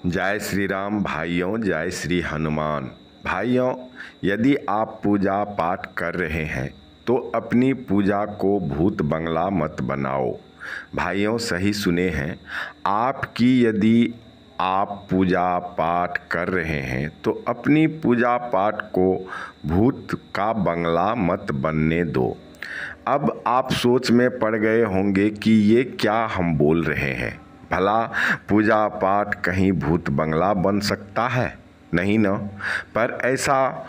जय श्री राम भाइयों, जय श्री हनुमान भाइयों। यदि आप पूजा पाठ कर रहे हैं तो अपनी पूजा को भूत बंगला मत बनाओ। भाइयों सही सुने हैं, आपकी यदि आप पूजा पाठ कर रहे हैं तो अपनी पूजा पाठ को भूत का बंगला मत बनने दो। अब आप सोच में पड़ गए होंगे कि ये क्या हम बोल रहे हैं, भला पूजा पाठ कहीं भूत बंगला बन सकता है? नहीं न, पर ऐसा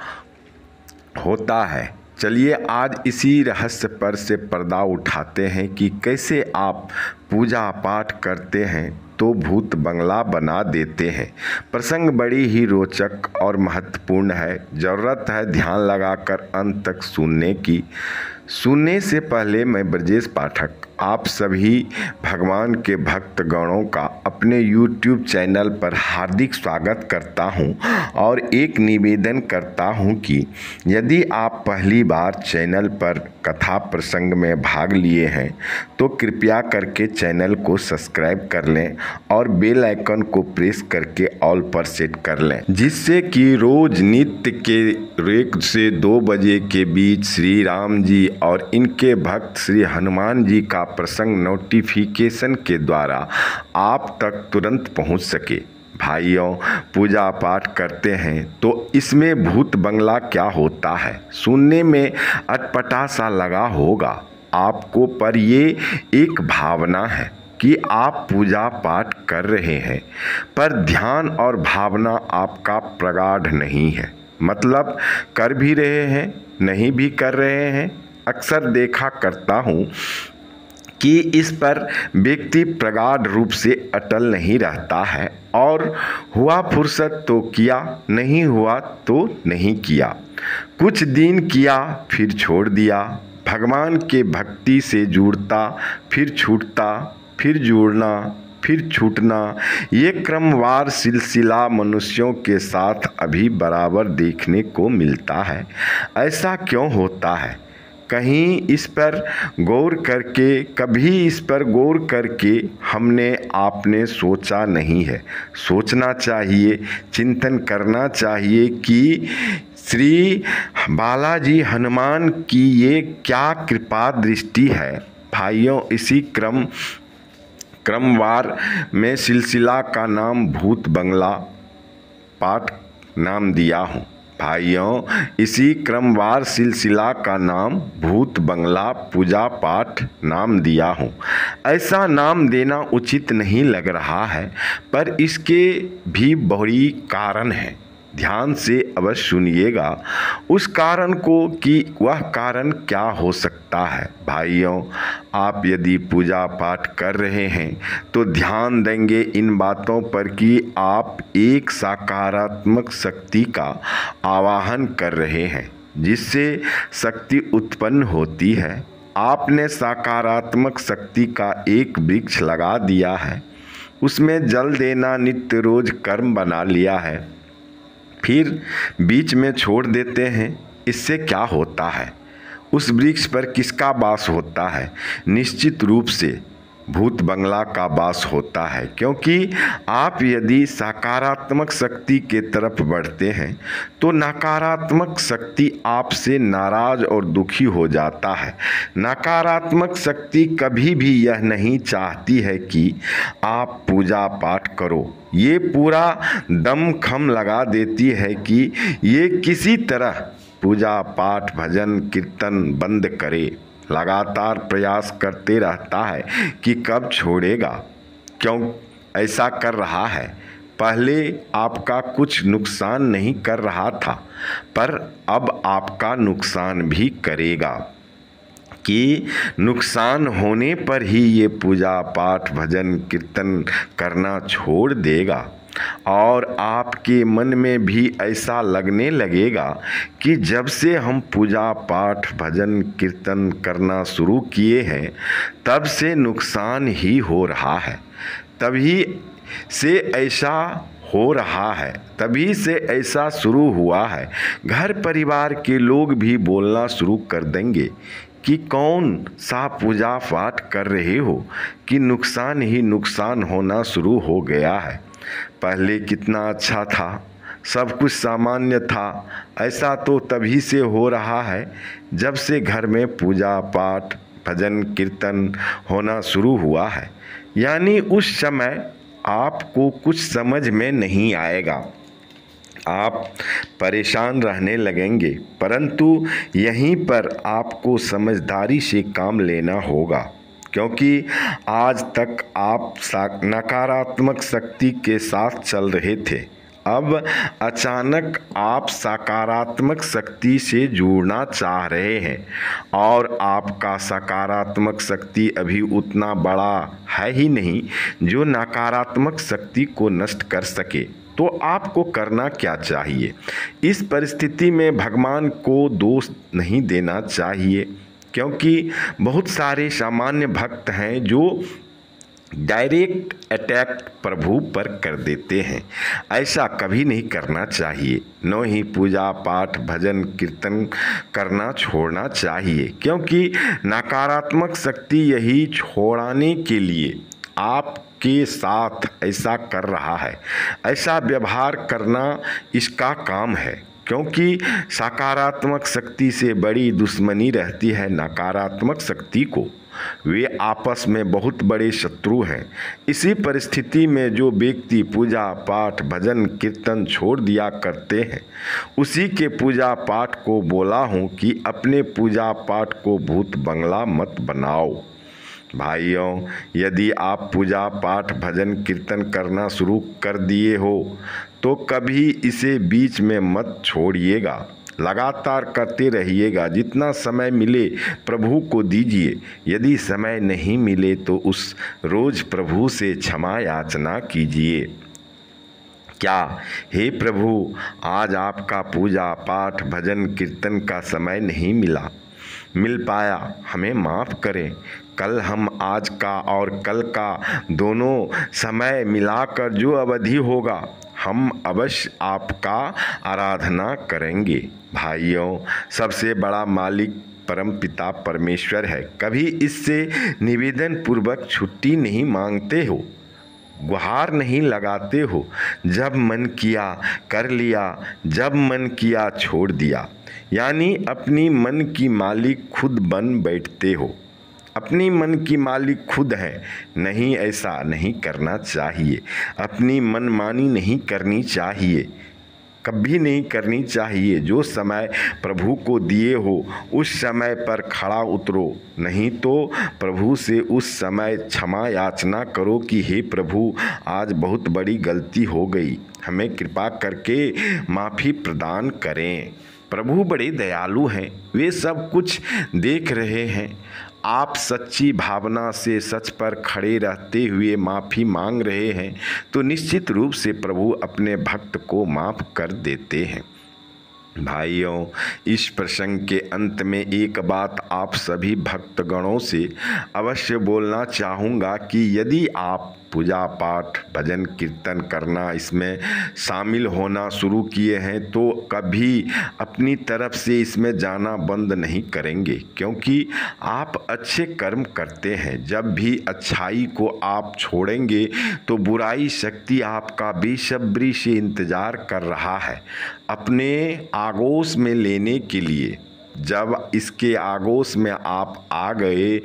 होता है। चलिए आज इसी रहस्य पर से पर्दा उठाते हैं कि कैसे आप पूजा पाठ करते हैं तो भूत बंगला बना देते हैं। प्रसंग बड़ी ही रोचक और महत्वपूर्ण है। ज़रूरत है ध्यान लगाकर अंत तक सुनने की। सुनने से पहले मैं ब्रजेश पाठक आप सभी भगवान के भक्त गणों का अपने YouTube चैनल पर हार्दिक स्वागत करता हूं और एक निवेदन करता हूं कि यदि आप पहली बार चैनल पर कथा प्रसंग में भाग लिए हैं तो कृपया करके चैनल को सब्सक्राइब कर लें और बेल आइकन को प्रेस करके ऑल पर सेट कर लें, जिससे कि रोज नित्य के 1 से 2 बजे के बीच श्री राम जी और इनके भक्त श्री हनुमान जी का प्रसंग नोटिफिकेशन के द्वारा आप तक तुरंत पहुंच सके। भाइयों पूजा पाठ करते हैं तो इसमें भूत बंगला क्या होता है सुनने में अटपटा सा लगा होगा आपको, पर ये एक भावना है कि आप पूजा पाठ कर रहे हैं पर ध्यान और भावना आपका प्रगाढ़ नहीं है। मतलब कर भी रहे हैं, नहीं भी कर रहे हैं। अक्सर देखा करता हूँ कि इस पर व्यक्ति प्रगाढ़ रूप से अटल नहीं रहता है और हुआ फुर्सत तो किया, नहीं हुआ तो नहीं किया। कुछ दिन किया फिर छोड़ दिया। भगवान के भक्ति से जुड़ता फिर छूटता, फिर जुड़ना फिर छूटना, ये क्रमवार सिलसिला मनुष्यों के साथ अभी बराबर देखने को मिलता है। ऐसा क्यों होता है? कहीं इस पर गौर करके, कभी इस पर गौर करके हमने आपने सोचा नहीं है। सोचना चाहिए, चिंतन करना चाहिए कि श्री बालाजी हनुमान की ये क्या कृपा दृष्टि है। भाइयों इसी क्रमवार में सिलसिला का नाम भूत बंगला पाठ नाम दिया हूँ। भाइयों इसी क्रमवार सिलसिला का नाम भूत बंगला पूजा पाठ नाम दिया हूँ। ऐसा नाम देना उचित नहीं लग रहा है, पर इसके भी बड़ी कारण है। ध्यान से अवश्य सुनिएगा उस कारण को कि वह कारण क्या हो सकता है। भाइयों आप यदि पूजा पाठ कर रहे हैं तो ध्यान देंगे इन बातों पर कि आप एक सकारात्मक शक्ति का आवाहन कर रहे हैं, जिससे शक्ति उत्पन्न होती है। आपने सकारात्मक शक्ति का एक वृक्ष लगा दिया है, उसमें जल देना नित्य रोज कर्म बना लिया है, फिर बीच में छोड़ देते हैं। इससे क्या होता है? उस वृक्ष पर किसका वास होता है? निश्चित रूप से भूत बंगला का वास होता है, क्योंकि आप यदि सकारात्मक शक्ति के तरफ बढ़ते हैं तो नकारात्मक शक्ति आपसे नाराज और दुखी हो जाता है। नकारात्मक शक्ति कभी भी यह नहीं चाहती है कि आप पूजा पाठ करो। ये पूरा दम खम लगा देती है कि ये किसी तरह पूजा पाठ भजन कीर्तन बंद करे। लगातार प्रयास करते रहता है कि कब छोड़ेगा। क्यों ऐसा कर रहा है? पहले आपका कुछ नुकसान नहीं कर रहा था, पर अब आपका नुकसान भी करेगा। कि नुकसान होने पर ही ये पूजा पाठ भजन कीर्तन करना छोड़ देगा और आपके मन में भी ऐसा लगने लगेगा कि जब से हम पूजा पाठ भजन कीर्तन करना शुरू किए हैं तब से नुकसान ही हो रहा है। तभी से ऐसा हो रहा है, तभी से ऐसा शुरू हुआ है। घर परिवार के लोग भी बोलना शुरू कर देंगे कि कौन सा पूजा पाठ कर रहे हो कि नुकसान ही नुकसान होना शुरू हो गया है। पहले कितना अच्छा था, सब कुछ सामान्य था। ऐसा तो तभी से हो रहा है जब से घर में पूजा पाठ भजन कीर्तन होना शुरू हुआ है। यानी उस समय आपको कुछ समझ में नहीं आएगा, आप परेशान रहने लगेंगे, परंतु यहीं पर आपको समझदारी से काम लेना होगा, क्योंकि आज तक आप नकारात्मक शक्ति के साथ चल रहे थे। अब अचानक आप सकारात्मक शक्ति से जुड़ना चाह रहे हैं और आपका सकारात्मक शक्ति अभी उतना बड़ा है ही नहीं जो नकारात्मक शक्ति को नष्ट कर सके। तो आपको करना क्या चाहिए? इस परिस्थिति में भगवान को दोष नहीं देना चाहिए, क्योंकि बहुत सारे सामान्य भक्त हैं जो डायरेक्ट अटैक प्रभु पर कर देते हैं। ऐसा कभी नहीं करना चाहिए। न ही पूजा पाठ भजन कीर्तन करना छोड़ना चाहिए, क्योंकि नकारात्मक शक्ति यही छोड़ाने के लिए आपके साथ ऐसा कर रहा है। ऐसा व्यवहार करना इसका काम है, क्योंकि सकारात्मक शक्ति से बड़ी दुश्मनी रहती है नकारात्मक शक्ति को। वे आपस में बहुत बड़े शत्रु हैं। इसी परिस्थिति में जो व्यक्ति पूजा पाठ भजन कीर्तन छोड़ दिया करते हैं, उसी के पूजा पाठ को बोला हूँ कि अपने पूजा पाठ को भूत बंगला मत बनाओ। भाइयों, यदि आप पूजा पाठ भजन कीर्तन करना शुरू कर दिए हो तो कभी इसे बीच में मत छोड़िएगा, लगातार करते रहिएगा। जितना समय मिले प्रभु को दीजिए। यदि समय नहीं मिले तो उस रोज़ प्रभु से क्षमा याचना कीजिए। क्या हे प्रभु, आज आपका पूजा पाठ भजन कीर्तन का समय नहीं मिल पाया, हमें माफ़ करें। कल हम आज का और कल का दोनों समय मिलाकर जो अवधि होगा, हम अवश्य आपका आराधना करेंगे। भाइयों, सबसे बड़ा मालिक परम पिता परमेश्वर है। कभी इससे निवेदन पूर्वक छुट्टी नहीं मांगते हो, गुहार नहीं लगाते हो। जब मन किया कर लिया, जब मन किया छोड़ दिया। यानी अपनी मन की मालिक खुद बन बैठते हो। अपनी मन की मालिक खुद है। नहीं, ऐसा नहीं करना चाहिए। अपनी मनमानी नहीं करनी चाहिए, कभी नहीं करनी चाहिए। जो समय प्रभु को दिए हो उस समय पर खड़ा उतरो, नहीं तो प्रभु से उस समय क्षमा याचना करो कि हे प्रभु, आज बहुत बड़ी गलती हो गई, हमें कृपा करके माफ़ी प्रदान करें। प्रभु बड़े दयालु हैं, वे सब कुछ देख रहे हैं। आप सच्ची भावना से सच पर खड़े रहते हुए माफ़ी मांग रहे हैं तो निश्चित रूप से प्रभु अपने भक्त को माफ़ कर देते हैं। भाइयों, इस प्रसंग के अंत में एक बात आप सभी भक्तगणों से अवश्य बोलना चाहूँगा कि यदि आप पूजा पाठ भजन कीर्तन करना इसमें शामिल होना शुरू किए हैं तो कभी अपनी तरफ से इसमें जाना बंद नहीं करेंगे, क्योंकि आप अच्छे कर्म करते हैं। जब भी अच्छाई को आप छोड़ेंगे तो बुराई शक्ति आपका बेसब्री से इंतज़ार कर रहा है अपने आगोश में लेने के लिए। जब इसके आगोश में आप आ गए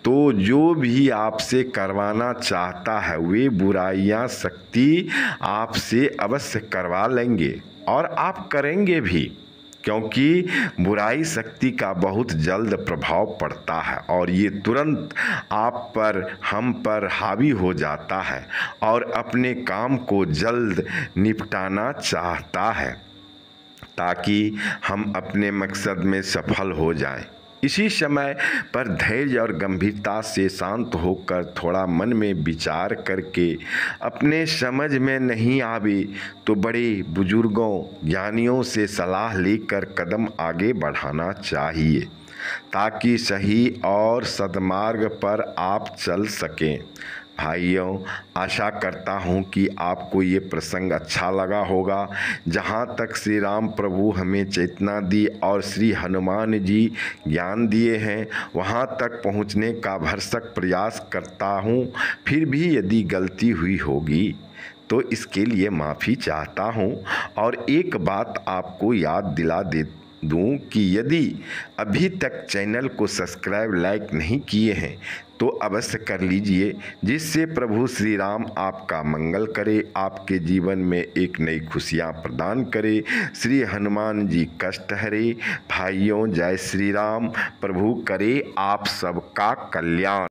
तो जो भी आपसे करवाना चाहता है वे बुराइयां शक्ति आपसे अवश्य करवा लेंगे और आप करेंगे भी, क्योंकि बुराई शक्ति का बहुत जल्द प्रभाव पड़ता है और ये तुरंत आप पर हम पर हावी हो जाता है और अपने काम को जल्द निपटाना चाहता है ताकि हम अपने मकसद में सफल हो जाएं। इसी समय पर धैर्य और गंभीरता से शांत होकर थोड़ा मन में विचार करके अपने समझ में नहीं आवे तो बड़े बुजुर्गों ज्ञानियों से सलाह लेकर कदम आगे बढ़ाना चाहिए ताकि सही और सद्मार्ग पर आप चल सकें। भाइयों, आशा करता हूँ कि आपको ये प्रसंग अच्छा लगा होगा। जहाँ तक श्री राम प्रभु हमें चेतना दी और श्री हनुमान जी ज्ञान दिए हैं वहाँ तक पहुँचने का भरसक प्रयास करता हूँ। फिर भी यदि गलती हुई होगी तो इसके लिए माफ़ी चाहता हूँ। और एक बात आपको याद दिला दे दूँ कि यदि अभी तक चैनल को सब्सक्राइब लाइक नहीं किए हैं तो अवश्य कर लीजिए, जिससे प्रभु श्री राम आपका मंगल करे, आपके जीवन में एक नई खुशियाँ प्रदान करे। श्री हनुमान जी कष्ट हरे। भाइयों जय श्री राम। प्रभु करे आप सबका कल्याण।